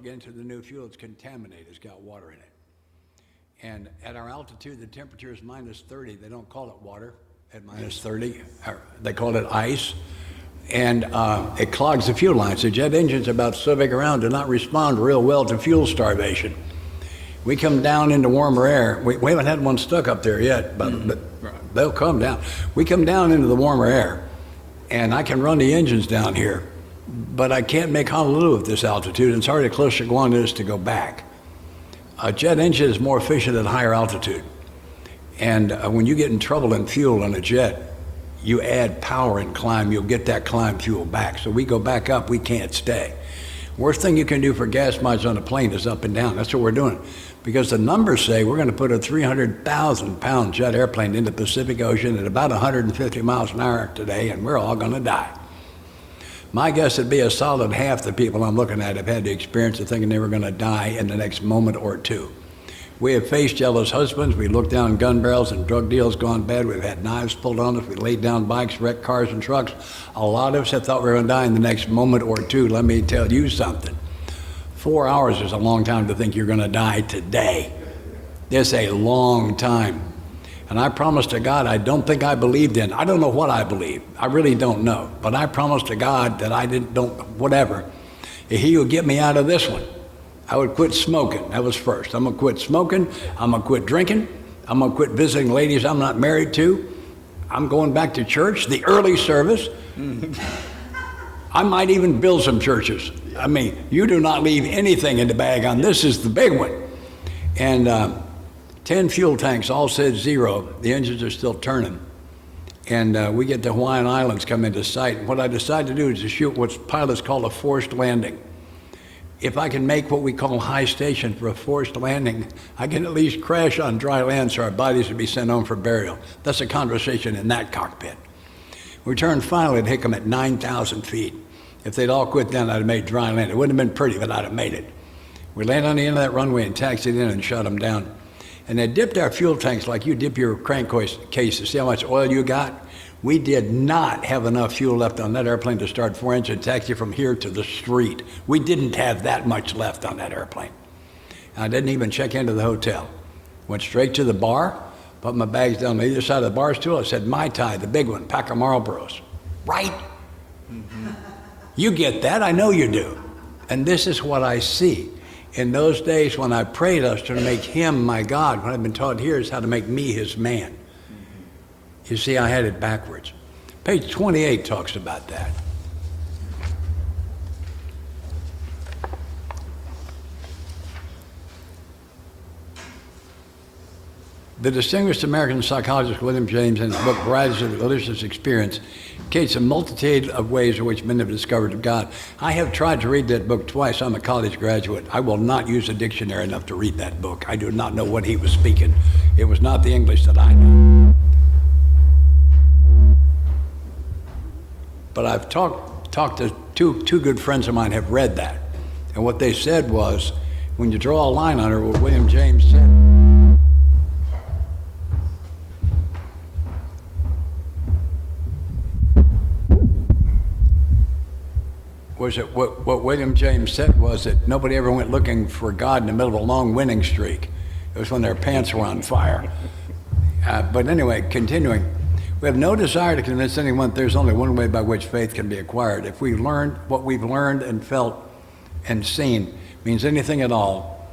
get into the new fuel, it's contaminated, it's got water in it. And at our altitude, the temperature is minus 30. They don't call it water at minus 30. They call it ice. And it clogs the fuel lines. The jet engines about so big around do not respond real well to fuel starvation. We come down into warmer air. We haven't had one stuck up there yet, but they'll come down. We come down into the warmer air, and I can run the engines down here, but I can't make Honolulu at this altitude, and it's already closer to Guam than it is to go back. A jet engine is more efficient at higher altitude. And when you get in trouble in fuel on a jet, you add power and climb, you'll get that climb fuel back. So we go back up, we can't stay. Worst thing you can do for gas mileage on a plane is up and down. That's what we're doing. Because the numbers say we're going to put a 300,000 pound jet airplane in the Pacific Ocean at about 150 miles an hour today, and we're all going to die. My guess would be a solid half the people I'm looking at have had the experience of thinking they were going to die in the next moment or two. We have faced jealous husbands. We looked down gun barrels and drug deals gone bad. We've had knives pulled on us. We laid down bikes, wrecked cars and trucks. A lot of us have thought we were going to die in the next moment or two. Let me tell you something. 4 hours is a long time to think you're going to die today. It's a long time. And I promised to God I don't think I believed in. I don't know what I believe. I really don't know. But I promised to God that I whatever. He would get me out of this one. I would quit smoking. That was first. I'm going to quit smoking. I'm going to quit drinking. I'm going to quit visiting ladies I'm not married to. I'm going back to church, the early service. I might even build some churches. I mean, you do not leave anything in the bag on this is the big one. And 10 fuel tanks, all said zero. The engines are still turning. And we get the Hawaiian Islands come into sight. What I decided to do is to shoot what pilots call a forced landing. If I can make what we call high station for a forced landing, I can at least crash on dry land so our bodies would be sent home for burial. That's a conversation in that cockpit. We turned finally at Hickam at 9,000 feet. If they'd all quit then, I'd have made dry land. It wouldn't have been pretty, but I'd have made it. We landed on the end of that runway and taxied in and shut them down. And they dipped our fuel tanks like you dip your crankcase to see how much oil you got. We did not have enough fuel left on that airplane to start 4-engine taxi from here to the street. We didn't have that much left on that airplane. I didn't even check into the hotel. Went straight to the bar, put my bags down on either side of the bar stool. I said, Mai Tai, the big one, pack of Marlboros. Right? Mm-hmm. You get that, I know you do. And this is what I see. In those days when I prayed us to make him my God, what I've been taught here is how to make me his man. You see, I had it backwards. Page 28 talks about that. The distinguished American psychologist William James, in his book Varieties of the Religious Experience, indicates a multitude of ways in which men have discovered God. I have tried to read that book twice. I'm a college graduate. I will not use a dictionary enough to read that book. I do not know what he was speaking. It was not the English that I knew. But I've talked to two good friends of mine have read that. And what they said was, when you draw a line on it, what William James said, was that what William James said was that nobody ever went looking for God in the middle of a long winning streak. It was when their pants were on fire. But anyway, continuing. We have no desire to convince anyone that there's only one way by which faith can be acquired. If we learned what we've learned and felt and seen means anything at all,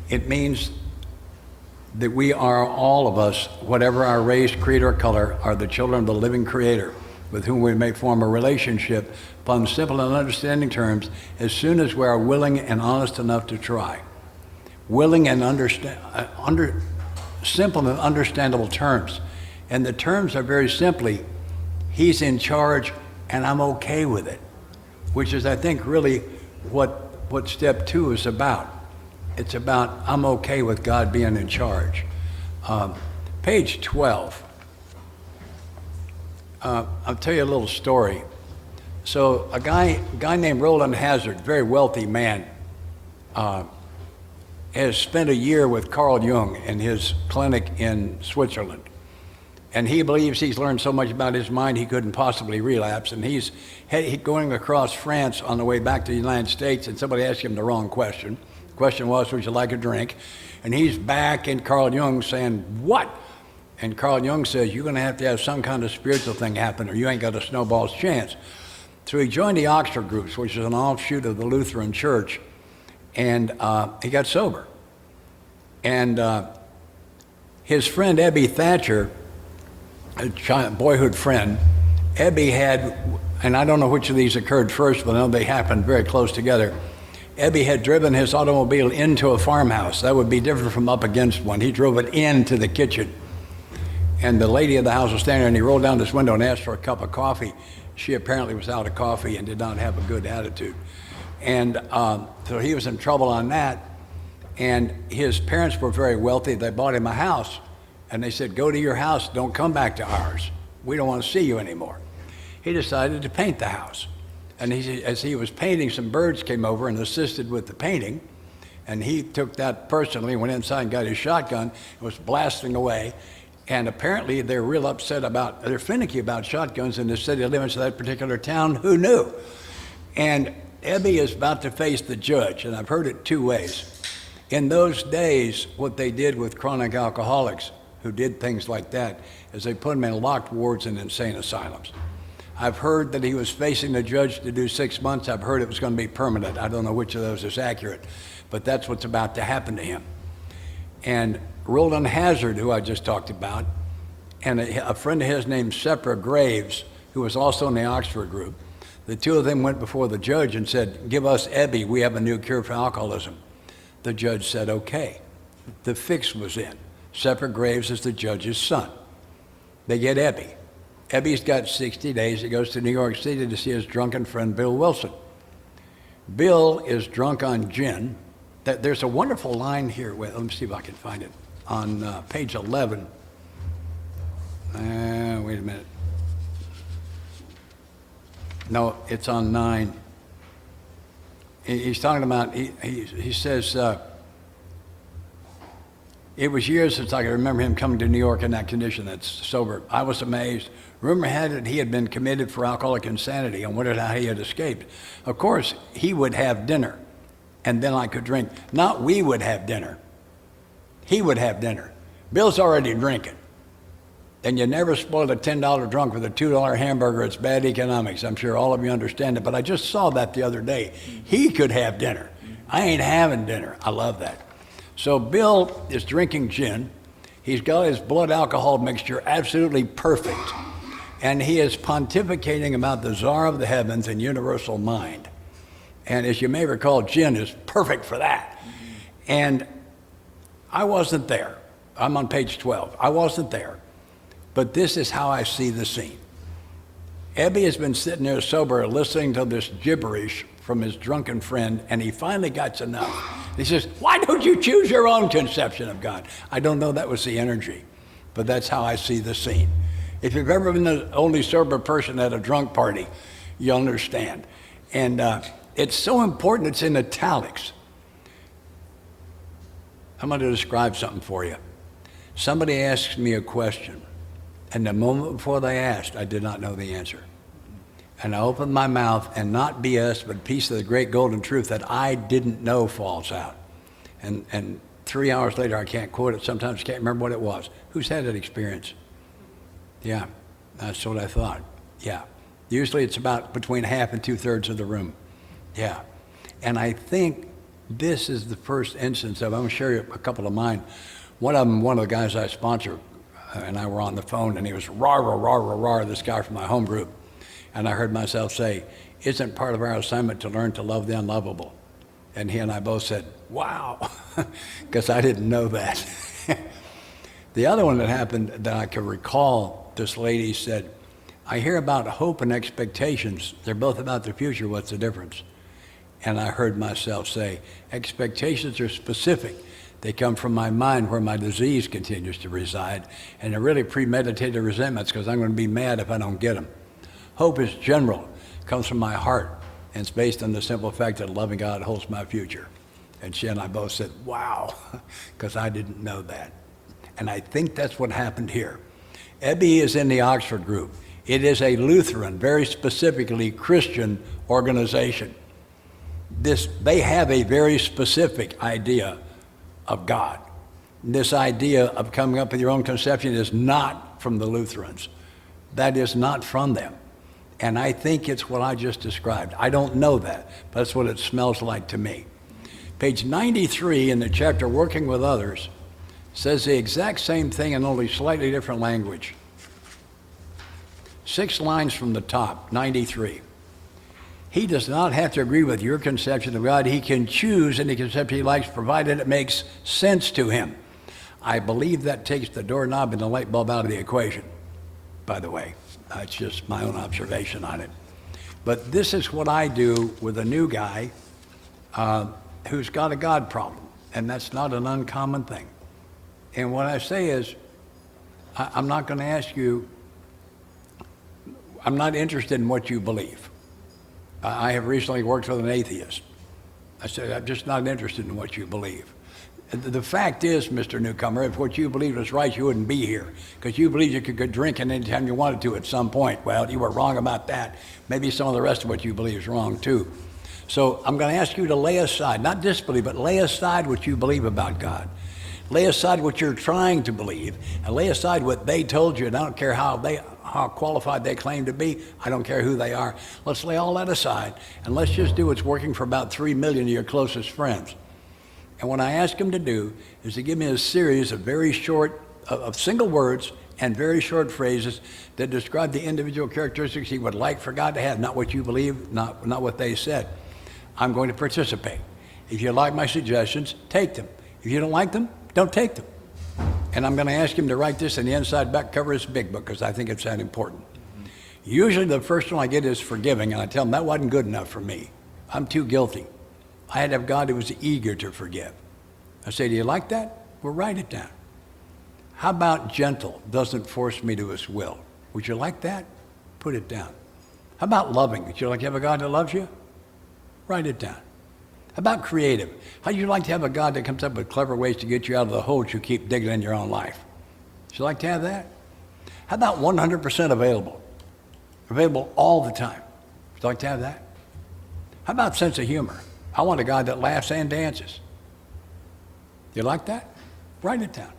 it means that we are, all of us, whatever our race, creed, or color, are the children of the living Creator, with whom we may form a relationship upon simple and understanding terms as soon as we are willing and honest enough to try. Willing and simple and understandable terms. And the terms are very simply, he's in charge and I'm okay with it, which is, I think, really what step 2 is about. It's about, I'm okay with God being in charge. Page 12. I'll tell you a little story. So a guy named Roland Hazard, very wealthy man, has spent a year with Carl Jung in his clinic in Switzerland. And he believes he's learned so much about his mind he couldn't possibly relapse. And he's going across France on the way back to the United States, and somebody asked him the wrong question. The question was, would you like a drink? And he's back in Carl Jung saying, what? And Carl Jung says, you're going to have some kind of spiritual thing happen or you ain't got a snowball's chance. So he joined the Oxford groups, which is an offshoot of the Lutheran Church, and he got sober. And his friend Ebby Thatcher, a boyhood friend, Ebby had, and I don't know which of these occurred first, but I know they happened very close together. Ebby had driven his automobile into a farmhouse. That would be different from up against one. He drove it into the kitchen. And the lady of the house was standing there, and he rolled down this window and asked for a cup of coffee. She apparently was out of coffee and did not have a good attitude. And so he was in trouble on that. And his parents were very wealthy. They bought him a house. And they said, go to your house, don't come back to ours. We don't want to see you anymore. He decided to paint the house. And as he was painting, some birds came over and assisted with the painting. And he took that personally, went inside and got his shotgun, and was blasting away. And apparently they're real upset they're finicky about shotguns in the city limits of that particular town. Who knew? And Ebby is about to face the judge, and I've heard it two ways. In those days, what they did with chronic alcoholics who did things like that is they put them in locked wards in insane asylums. I've heard that he was facing the judge to do 6 months. I've heard it was going to be permanent. I don't know which of those is accurate, but that's what's about to happen to him. And Roland Hazard, who I just talked about, and a friend of his named Sepra Graves, who was also in the Oxford group, the two of them went before the judge and said, give us Ebby, we have a new cure for alcoholism. The judge said, okay. The fix was in. Sepra Graves is the judge's son. They get Ebby. Ebby's got 60 days. He goes to New York City to see his drunken friend, Bill Wilson. Bill is drunk on gin. There's a wonderful line here. Wait, let me see if I can find it. On page 11. Wait a minute. No, it's on 9. He's talking about, he says, it was years since I could remember him coming to New York in that condition, that's sober. I was amazed. Rumor had it he had been committed for alcoholic insanity and wondered how he had escaped. Of course, he would have dinner, and then I could drink. Not we would have dinner. He would have dinner. Bill's already drinking. And you never spoil a $10 drunk with a $2 hamburger. It's bad economics. I'm sure all of you understand it, but I just saw that the other day. He could have dinner. I ain't having dinner. I love that. So Bill is drinking gin. He's got his blood alcohol mixture absolutely perfect. And he is pontificating about the czar of the heavens and universal mind. And as you may recall, gin is perfect for that. And I wasn't there. I'm on page 12. I wasn't there. But this is how I see the scene. Ebby has been sitting there sober listening to this gibberish from his drunken friend, and he finally got enough. He says, why don't you choose your own conception of God? I don't know, that was the energy, but that's how I see the scene. If you've ever been the only sober person at a drunk party, you'll understand. And it's so important, it's in italics. I'm going to describe something for you. Somebody asks me a question, and the moment before they asked, I did not know the answer. And I opened my mouth, and not BS, but a piece of the great golden truth that I didn't know falls out. And 3 hours later, I can't quote it. Sometimes I can't remember what it was. Who's had that experience? Yeah, that's what I thought. Yeah. Usually it's about between half and 2/3 of the room. Yeah. And I think this is the first instance of, I'm going to share you a couple of mine. One of them, one of the guys I sponsor, and I were on the phone, and he was rah, rah, rah, rah, rah, this guy from my home group. And I heard myself say, isn't part of our assignment to learn to love the unlovable? And he and I both said, wow, because I didn't know that. The other one that happened that I can recall, this lady said, I hear about hope and expectations. They're both about the future. What's the difference? And I heard myself say, expectations are specific. They come from my mind where my disease continues to reside. And they're really premeditated resentments because I'm going to be mad if I don't get them. Hope is general, comes from my heart, and it's based on the simple fact that a loving God holds my future. And she and I both said, wow, because I didn't know that. And I think that's what happened here. EBI is in the Oxford group. It is a Lutheran, very specifically Christian organization. They have a very specific idea of God. This idea of coming up with your own conception is not from the Lutherans. That is not from them. And I think it's what I just described. I don't know that, but that's what it smells like to me. Page 93 in the chapter Working with Others says the exact same thing in only slightly different language. 6 lines from the top, 93. He does not have to agree with your conception of God. He can choose any conception he likes, provided it makes sense to him. I believe that takes the doorknob and the light bulb out of the equation, by the way. It's just my own observation on it. But this is what I do with a new guy who's got a God problem, and that's not an uncommon thing. And what I say is, I'm not going to ask you, I'm not interested in what you believe. I have recently worked with an atheist. I said, I'm just not interested in what you believe. The fact is, Mr. Newcomer, if what you believed was right, you wouldn't be here, because you believed you could go drinking anytime you wanted to at some point. Well, you were wrong about that. Maybe some of the rest of what you believe is wrong too. So I'm going to ask you to lay aside, not disbelieve, but lay aside what you believe about God. Lay aside what you're trying to believe, and lay aside what they told you, and I don't care how qualified they claim to be. I don't care who they are. Let's lay all that aside, and let's just do what's working for about 3 million of your closest friends. And what I ask him to do is to give me a series of very short, of single words and very short phrases that describe the individual characteristics he would like for God to have, not what you believe, not what they said. I'm going to participate. If you like my suggestions, take them. If you don't like them, don't take them. And I'm going to ask him to write this in the inside back cover of his big book, because I think it's that important. Usually the first one I get is forgiving, and I tell him that wasn't good enough for me. I'm too guilty. I had to have God who was eager to forgive. I say, do you like that? Well, write it down. How about gentle, doesn't force me to his will? Would you like that? Put it down. How about loving? Would you like to have a God that loves you? Write it down. How about creative? How'd you like to have a God that comes up with clever ways to get you out of the holes you keep digging in your own life? Would you like to have that? How about 100% available? Available all the time. Would you like to have that? How about sense of humor? I want a God that laughs and dances. You like that? Write it down.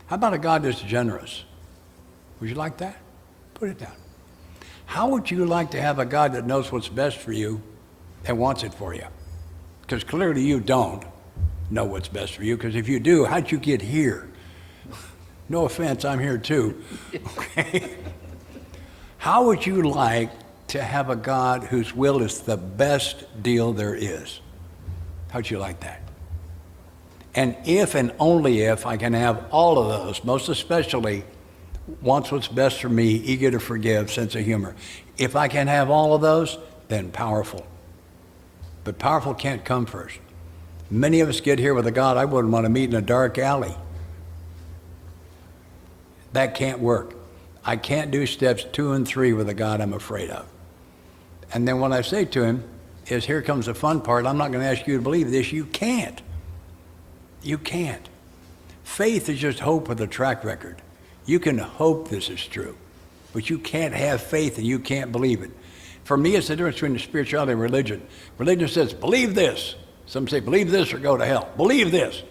How about a God that's generous? Would you like that? Put it down. How would you like to have a God that knows what's best for you and wants it for you? Because clearly you don't know what's best for you, because if you do, how'd you get here? No offense, I'm here too. Okay? How would you like to have a God whose will is the best deal there is? How'd you like that? And if and only if I can have all of those, most especially wants what's best for me, eager to forgive, sense of humor. If I can have all of those, then powerful. But powerful can't come first. Many of us get here with a God I wouldn't want to meet in a dark alley. That can't work. I can't do steps 2 and 3 with a God I'm afraid of. And then what I say to him is, here comes the fun part. I'm not going to ask you to believe this. You can't. You can't. Faith is just hope with a track record. You can hope this is true, but you can't have faith and you can't believe it. For me, it's the difference between spirituality and religion. Religion says, believe this. Some say, believe this or go to hell. Believe this.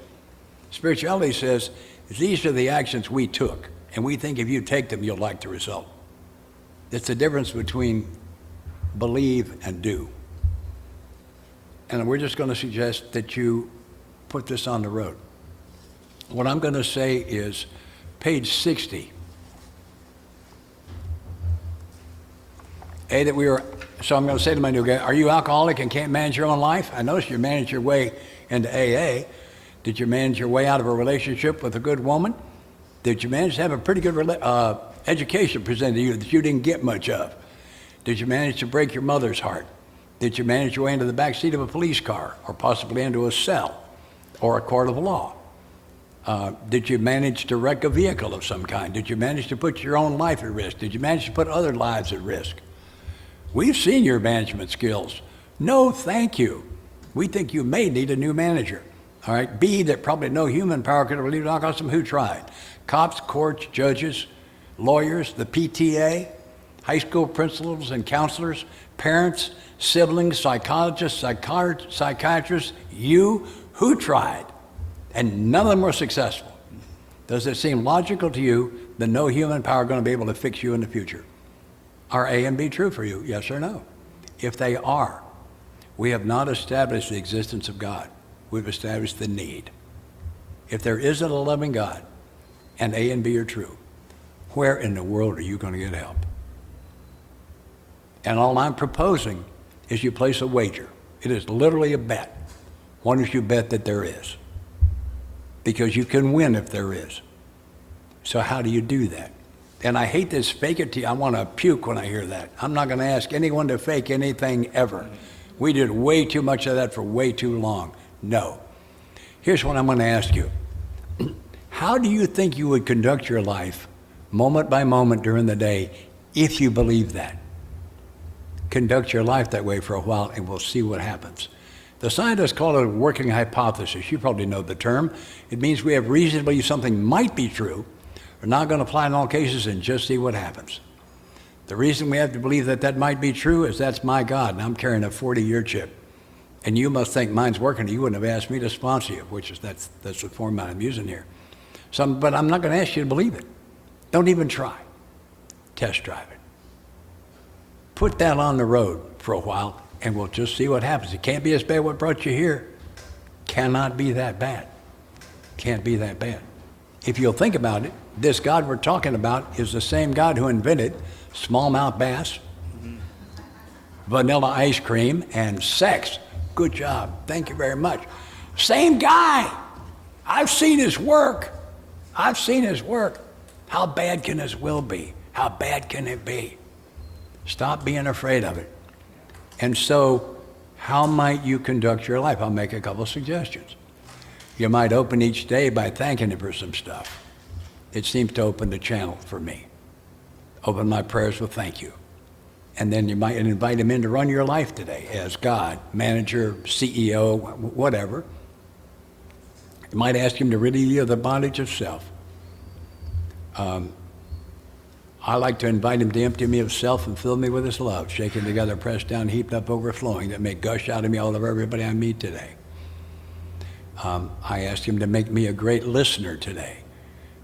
Spirituality says, these are the actions we took, and we think if you take them, you'll like the result. It's the difference between believe and do. And we're just going to suggest that you put this on the road. What I'm going to say is page 60. So I'm going to say to my new guy, are you alcoholic and can't manage your own life? I noticed you managed your way into AA. Did you manage your way out of a relationship with a good woman? Did you manage to have a pretty good education presented to you that you didn't get much of? Did you manage to break your mother's heart? Did you manage your way into the back seat of a police car, or possibly into a cell or a court of law? Did you manage to wreck a vehicle of some kind? Did you manage to put your own life at risk? Did you manage to put other lives at risk? We've seen your management skills. No, thank you. We think you may need a new manager. All right, B, that probably no human power could have relieved alcoholism. Who tried? Cops, courts, judges, lawyers, the PTA, high school principals and counselors, parents, siblings, psychologists, psychiatrists, you who tried, and none of them were successful. Does it seem logical to you that no human power is going to be able to fix you in the future? Are A and B true for you? Yes or no? If they are, we have not established the existence of God. We've established the need. If there isn't a loving God and A and B are true, where in the world are you going to get help? And all I'm proposing is you place a wager. It is literally a bet. Why don't you bet that there is? Because you can win if there is. So how do you do that? And I hate this fake it till I want to puke when I hear that. I'm not going to ask anyone to fake anything ever. We did way too much of that for way too long. No. Here's what I'm going to ask you. How do you think you would conduct your life moment by moment during the day if you believe that? Conduct your life that way for a while and we'll see what happens. The scientists call it a working hypothesis. You probably know the term. It means we have reason to believe something might be true. We're not going to apply in all cases and just see what happens. The reason we have to believe that that might be true is that's my God, and I'm carrying a 40-year chip. And you must think mine's working. You wouldn't have asked me to sponsor you, which is that's the format I'm using here. But I'm not going to ask you to believe it. Don't even try. Test drive it. Put that on the road for a while, and we'll just see what happens. It can't be as bad what brought you here. Cannot be that bad. Can't be that bad. If you'll think about it, this God we're talking about is the same God who invented smallmouth bass, vanilla ice cream, and sex. Good job. Thank you very much. Same guy. I've seen his work. I've seen his work. How bad can his will be? How bad can it be? Stop being afraid of it. And so, how might you conduct your life? I'll make a couple suggestions. You might open each day by thanking him for some stuff. It seems to open the channel for me. Open my prayers with thank you. And then you might invite him in to run your life today as God, manager, CEO, whatever. You might ask him to relieve you of the bondage of self. I like to invite him to empty me of self and fill me with his love, shaken together, pressed down, heaped up, overflowing, that may gush out of me all over everybody I meet today. I ask him to make me a great listener today,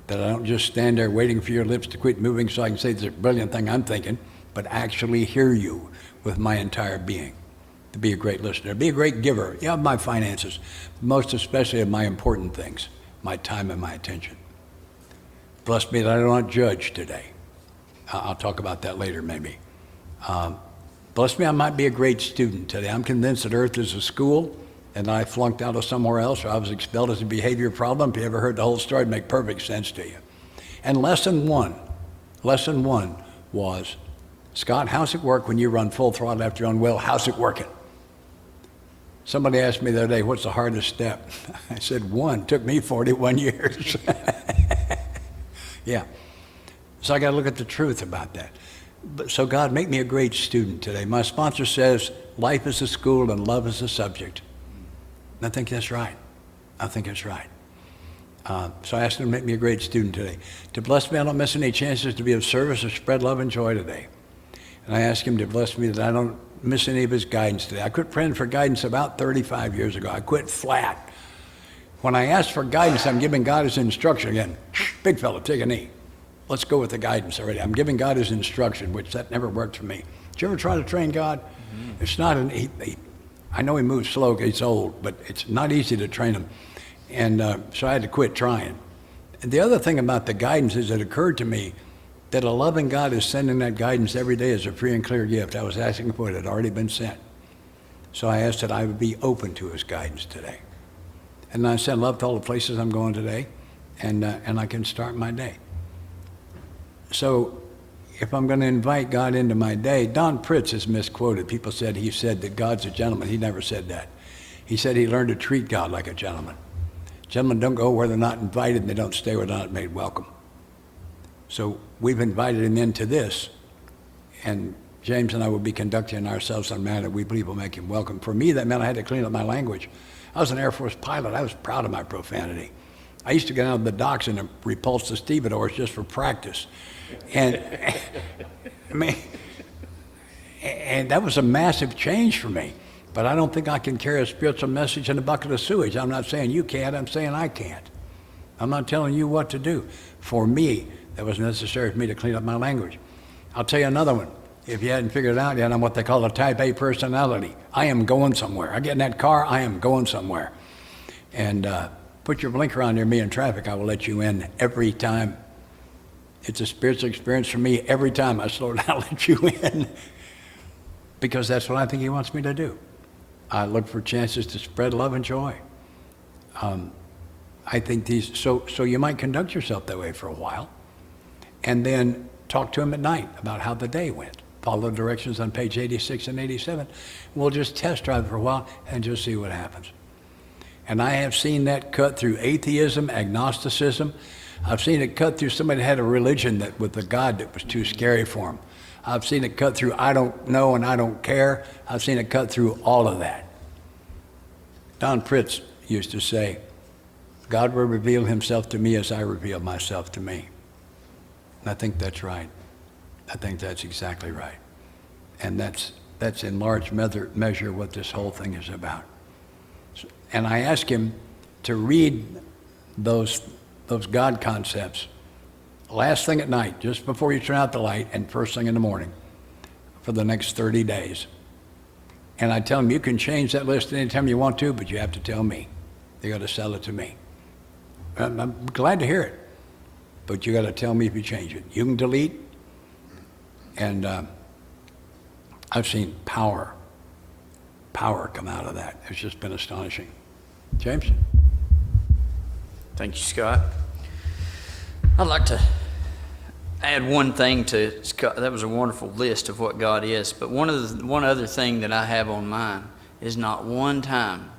that I don't just stand there waiting for your lips to quit moving so I can say this brilliant thing I'm thinking, but actually hear you with my entire being. To be a great listener, be a great giver. Yeah, of my finances, most especially of my important things, my time and my attention. Bless me that I don't judge today. I'll talk about that later maybe. Bless me I might be a great student today. I'm convinced that Earth is a school and I flunked out of somewhere else or I was expelled as a behavior problem. If you ever heard the whole story, it'd make perfect sense to you. And lesson one was, Scott, how's it work when you run full throttle after your own will? How's it working? Somebody asked me the other day, what's the hardest step? I said, one. Took me 41 years. Yeah. So I got to look at the truth about that. So God, make me a great student today. My sponsor says, life is a school and love is a subject. And I think that's right. I think it's right. So I asked him to make me a great student today. To bless me, I don't miss any chances to be of service or spread love and joy today. And I asked him to bless me that I don't miss any of his guidance today. I quit praying for guidance about 35 years ago. I quit flat. When I ask for guidance, I'm giving God his instruction again. Big fella, take a knee. Let's go with the guidance already. I'm giving God his instruction, which that never worked for me. Did you ever try to train God? Mm-hmm. It's not I know he moves slow, he's old, but it's not easy to train him. And so I had to quit trying. And the other thing about the guidance is it occurred to me that a loving God is sending that guidance every day as a free and clear gift. I was asking for it, it had already been sent. So I asked that I would be open to his guidance today. And I send love to all the places I'm going today, and I can start my day. So if I'm going to invite God into my day, Don Pritz is misquoted. People said he said that God's a gentleman. He never said that. He said he learned to treat God like a gentleman. Gentlemen don't go where they're not invited, and they don't stay where they're not made welcome. So we've invited him into this, and James and I will be conducting ourselves in a manner we believe will make him welcome. For me, that meant I had to clean up my language. I was an Air Force pilot. I was proud of my profanity. I used to go down to the docks and repulse the stevedores just for practice. And I mean, and that was a massive change for me. But I don't think I can carry a spiritual message in a bucket of sewage. I'm not saying you can't, I'm saying I can't. I'm not telling you what to do. For me, that was necessary for me to clean up my language. I'll tell you another one. If you hadn't figured it out yet, I'm what they call a type A personality. I am going somewhere. I get in that car, I am going somewhere. And put your blinker on near me in traffic, I will let you in every time. It's a spiritual experience for me every time I slow down, let you in. Because that's what I think he wants me to do. I look for chances to spread love and joy. I think so you might conduct yourself that way for a while, and then talk to him at night about how the day went. Follow the directions on page 86 and 87. We'll just test drive for a while and just see what happens. And I have seen that cut through atheism, agnosticism. I've seen it cut through somebody that had a religion that with a God that was too scary for them. I've seen it cut through I don't know and I don't care. I've seen it cut through all of that. Don Pritz used to say, God will reveal himself to me as I reveal myself to me. And I think that's right. I think that's exactly right. And that's in large measure what this whole thing is about. And I ask him to read those God concepts last thing at night, just before you turn out the light, and first thing in the morning for the next 30 days. And I tell him, you can change that list anytime you want to, but you have to tell me. You got to sell it to me. I'm glad to hear it, but you got to tell me if you change it. You can delete, and I've seen power come out of that. It's just been astonishing. James? Thank you, Scott. I'd like to add one thing to Scott. That was a wonderful list of what God is, but one other thing that I have on mine is not one time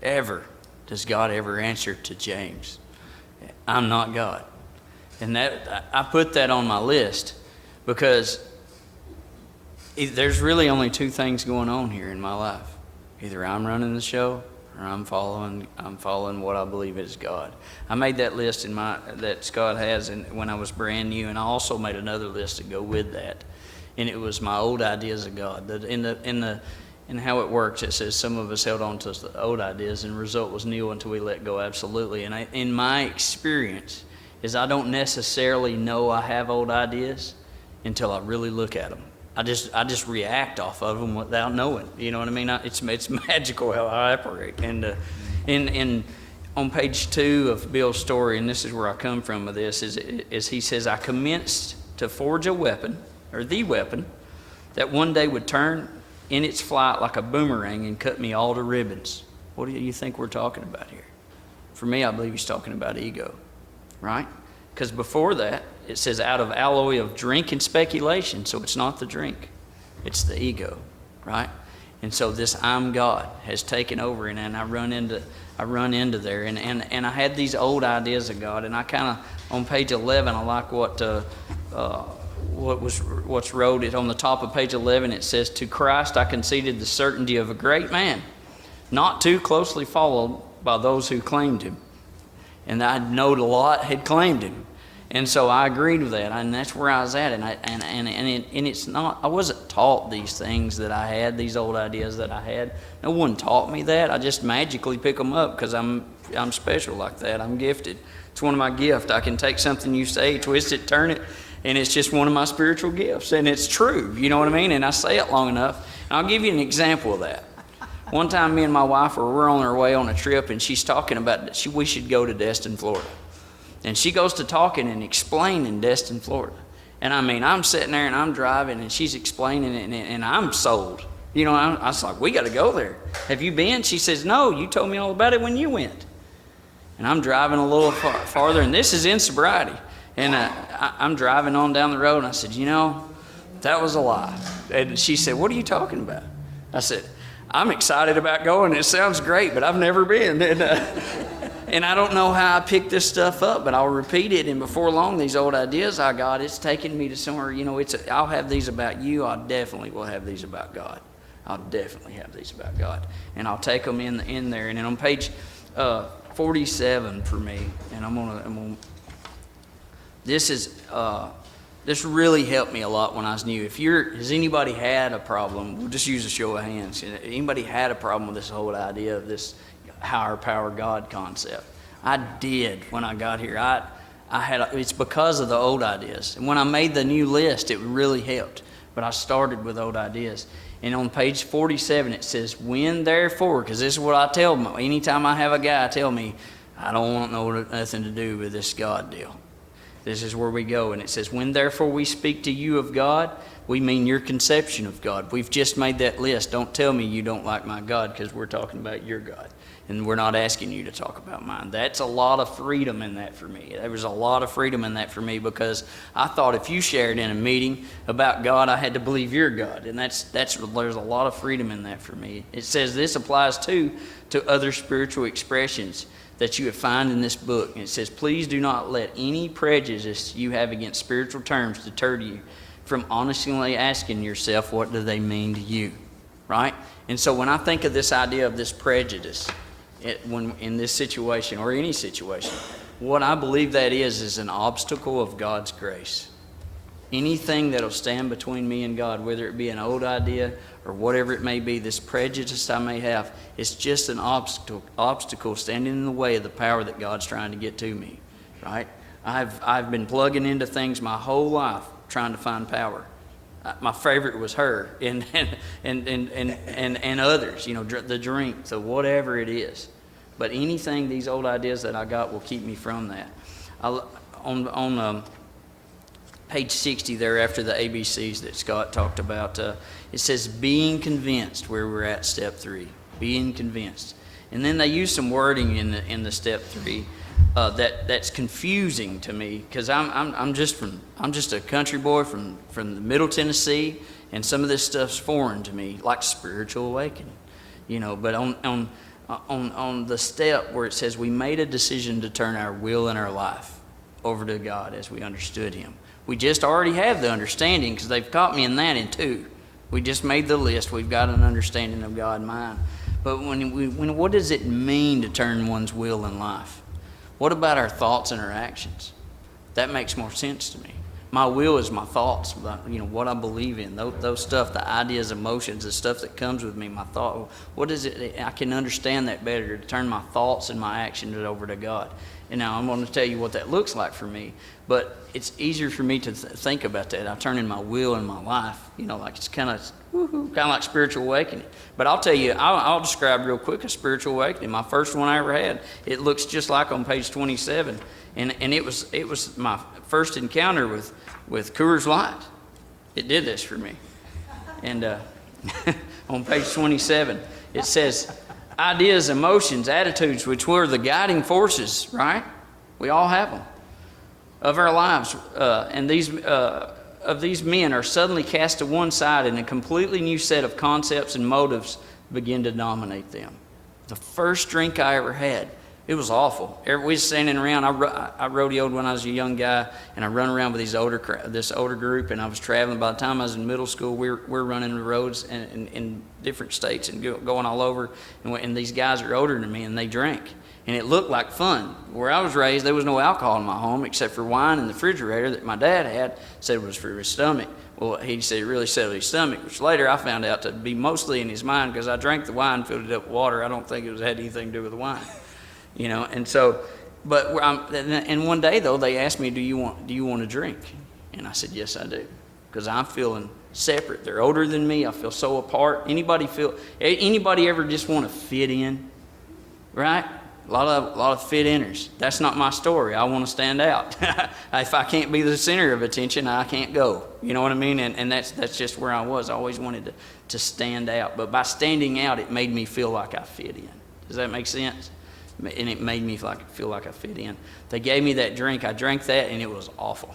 ever does God ever answer to James. I'm not God. And that I put that on my list because there's really only two things going on here in my life. Either I'm running the show or I'm following what I believe is God. I made that list that Scott has when I was brand new, and I also made another list to go with that. And it was my old ideas of God. In how it works, it says some of us held on to the old ideas, and the result was new until we let go absolutely. And in my experience, is I don't necessarily know I have old ideas until I really look at them. I just react off of them without knowing. You know what I mean? It's magical how I operate. And on page 2 of Bill's story, and this is where I come from with this, is he says, I commenced to forge a weapon, or the weapon, that one day would turn in its flight like a boomerang and cut me all to ribbons. What do you think we're talking about here? For me, I believe he's talking about ego, right? Because before that, it says out of alloy of drink and speculation. So it's not the drink, it's the ego, right? And so this I'm God has taken over, and I run into there, and I had these old ideas of God, and I kind of on page 11, I like what's wrote it on the top of page 11. It says, to Christ I conceded the certainty of a great man, not too closely followed by those who claimed him. And I knowed a lot had claimed him. And so I agreed with that, and that's where I was at. And it's not, I wasn't taught these things that I had, these old ideas that I had. No one taught me that. I just magically pick them up because I'm special like that. I'm gifted. It's one of my gifts. I can take something you say, twist it, turn it, and it's just one of my spiritual gifts. And it's true, you know what I mean? And I say it long enough. And I'll give you an example of that. One time me and my wife we're on our way on a trip, and she's talking about we should go to Destin, Florida. And she goes to talking and explaining Destin, Florida. And I mean, I'm sitting there and I'm driving and she's explaining it, and I'm sold. You know, I was like, we got to go there. Have you been? She says, no, you told me all about it when you went. And I'm driving a little farther, and this is in sobriety. And I'm driving on down the road, and I said, you know, that was a lie. And she said, what are you talking about? I said, I'm excited about going. It sounds great, but I've never been. And I don't know how I picked this stuff up, but I'll repeat it. And before long, these old ideas I got, it's taking me to somewhere, you know, I'll have these about you. I definitely will have these about God. I'll definitely have these about God. And I'll take them in there. And then on page 47 for me, and I'm gonna this really helped me a lot when I was new. Has anybody had a problem? We'll just use a show of hands. Anybody had a problem with this whole idea of this higher power God concept? I did when I got here. It's because of the old ideas. And when I made the new list, it really helped. But I started with old ideas. And on page 47, it says, when therefore, because this is what I tell them. Anytime I have a guy tell me, I don't want nothing to do with this God deal. This is where we go. And it says, when therefore we speak to you of God, we mean your conception of God. We've just made that list. Don't tell me you don't like my God, because we're talking about your God. And we're not asking you to talk about mine. That's a lot of freedom in that for me. There was a lot of freedom in that for me, because I thought if you shared in a meeting about God, I had to believe your God. And there's a lot of freedom in that for me. It says this applies too to other spiritual expressions that you would find in this book. And it says, please do not let any prejudice you have against spiritual terms deter you from honestly asking yourself, what do they mean to you? Right? And so when I think of this idea of this prejudice, when in this situation or any situation, what I believe that is an obstacle of God's grace. Anything that'll stand between me and God, whether it be an old idea or whatever it may be, this prejudice I may have, it's just an obstacle standing in the way of the power that God's trying to get to me, right? I've been plugging into things my whole life trying to find power. My favorite was her and others, the drink, so whatever it is. But anything, these old ideas that I got will keep me from that. On page 60 there, after the ABCs that Scott talked about, it says being convinced, where we're at step 3, being convinced. And then they use some wording in the step 3 that's confusing to me, because I'm just a country boy from the Middle Tennessee, and some of this stuff's foreign to me, like spiritual awakening, But on the step where it says we made a decision to turn our will and our life over to God as we understood Him. We just already have the understanding, because they've caught me in that in 2. We just made the list. We've got an understanding of God and mind. But what does it mean to turn one's will and life? What about our thoughts and our actions? That makes more sense to me. My will is my thoughts, what I believe in, those stuff, the ideas, emotions, the stuff that comes with me, my thought. What is it? I can understand that better, to turn my thoughts and my actions over to God. And now I'm going to tell you what that looks like for me, but it's easier for me to think about that. I turn in my will and my life, like it's kind of like spiritual awakening. But I'll tell you, I'll describe real quick a spiritual awakening. My first one I ever had, it looks just like on page 27, and it was my first encounter with Coors Light. It did this for me. And on page 27, it says, ideas, emotions, attitudes, which were the guiding forces, right? We all have them, of our lives. And these men are suddenly cast to one side, and a completely new set of concepts and motives begin to dominate them. The first drink I ever had, it was awful. We was standing around. I rodeoed when I was a young guy, and I run around with this older group, and I was traveling. By the time I was in middle school, we're running the roads in different states and going all over, and these guys are older than me, and they drank. And it looked like fun. Where I was raised, there was no alcohol in my home except for wine in the refrigerator that my dad had, said it was for his stomach. Well, he said it really settled his stomach, which later I found out to be mostly in his mind, because I drank the wine, filled it up with water. I don't think it had anything to do with the wine. And so, and one day though, they asked me, do you want a drink? And I said, yes, I do. Because I'm feeling separate. They're older than me. I feel so apart. Anybody ever just want to fit in? Right? A lot of fit inners. That's not my story. I want to stand out. If I can't be the center of attention, I can't go. You know what I mean? And that's just where I was. I always wanted to stand out. But by standing out, it made me feel like I fit in. Does that make sense? And it made me feel like I fit in. They gave me that drink. I drank that, and it was awful.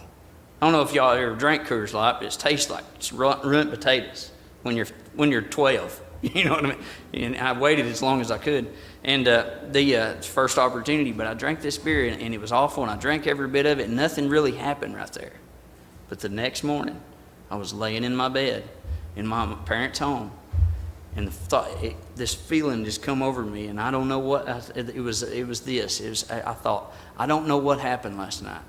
I don't know if y'all ever drank Coors Light, but it tastes like it's runt potatoes when you're 12. You know what I mean? And I waited as long as I could. And the first opportunity, but I drank this beer, and it was awful, and I drank every bit of it, and nothing really happened right there. But the next morning, I was laying in my bed in my parents' home, And the thought, this feeling just come over me, and I don't know what, it was this. I thought, I don't know what happened last night.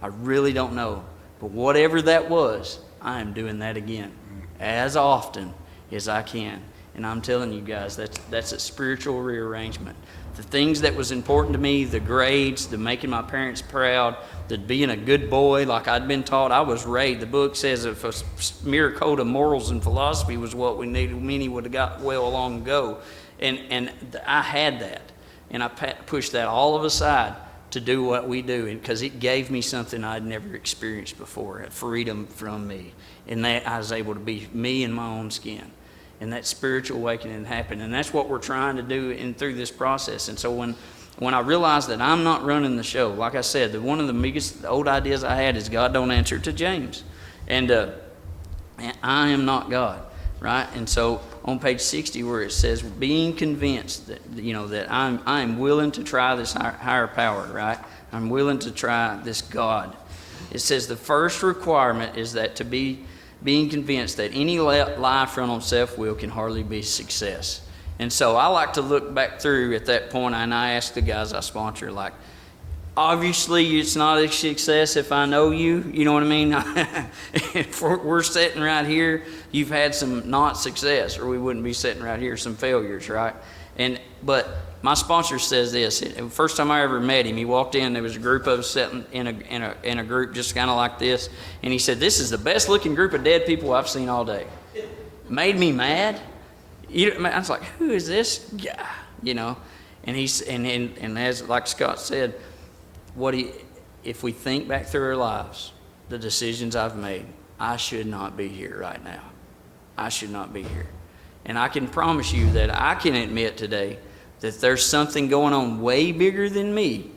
I really don't know. But whatever that was, I am doing that again as often as I can. And I'm telling you guys, that's a spiritual rearrangement. The things that was important to me, the grades, the making my parents proud, the being a good boy like I'd been taught. I was raised. The book says if a mere code of morals and philosophy was what we needed, many would have got well long ago. And I had that. And I pushed that all aside to do what we do, because it gave me something I'd never experienced before, freedom from me. And that I was able to be me in my own skin. And that spiritual awakening happened. And that's what we're trying to do through this process. And so when I realized that I'm not running the show, like I said, one of the biggest old ideas I had is God don't answer to James. And I am not God, right? And so on page 60 where it says, being convinced that, that I am willing to try this higher power, right? I'm willing to try this God. It says the first requirement is that being convinced that any life run on self-will can hardly be success. And so I like to look back through at that point, and I ask the guys I sponsor, like, obviously it's not a success if I know you, you know what I mean? If we're sitting right here, you've had some not success, or we wouldn't be sitting right here, some failures, right? But my sponsor says this. The first time I ever met him, he walked in, there was a group of us sitting in a group just kind of like this, and he said, this is the best looking group of dead people I've seen all day. Made me mad. I was like, who is this guy? And and as like Scott said, if we think back through our lives, the decisions I've made, I should not be here right now. I should not be here. And I can promise you that I can admit today that there's something going on way bigger than me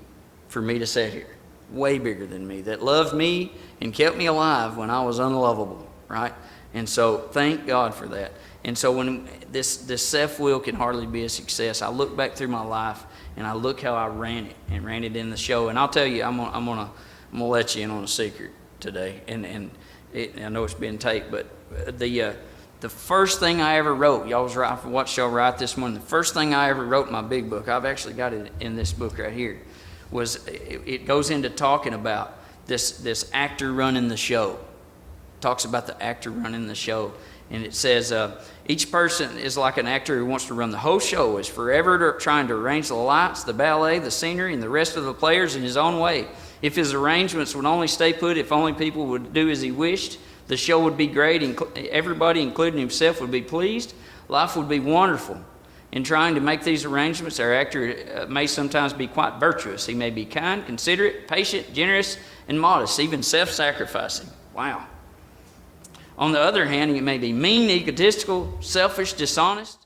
for me to sit here. Way bigger than me, that loved me and kept me alive when I was unlovable, right? And so thank God for that. And so when this self-will can hardly be a success, I look back through my life and I look how I ran it in the show. And I'll tell you, I'm gonna let you in on a secret today. And I know it's been taped, but the first thing I ever wrote, y'all was right for what y'all write this morning. The first thing I ever wrote in my big book, I've actually got it in this book right here, was it goes into talking about this actor running the show. Talks about the actor running the show. And it says, each person is like an actor who wants to run the whole show, is forever trying to arrange the lights, the ballet, the scenery, and the rest of the players in his own way. If his arrangements would only stay put, if only people would do as he wished, the show would be great. Everybody, including himself, would be pleased. Life would be wonderful. In trying to make these arrangements, our actor may sometimes be quite virtuous. He may be kind, considerate, patient, generous, and modest, even self-sacrificing. Wow. On the other hand, he may be mean, egotistical, selfish, dishonest,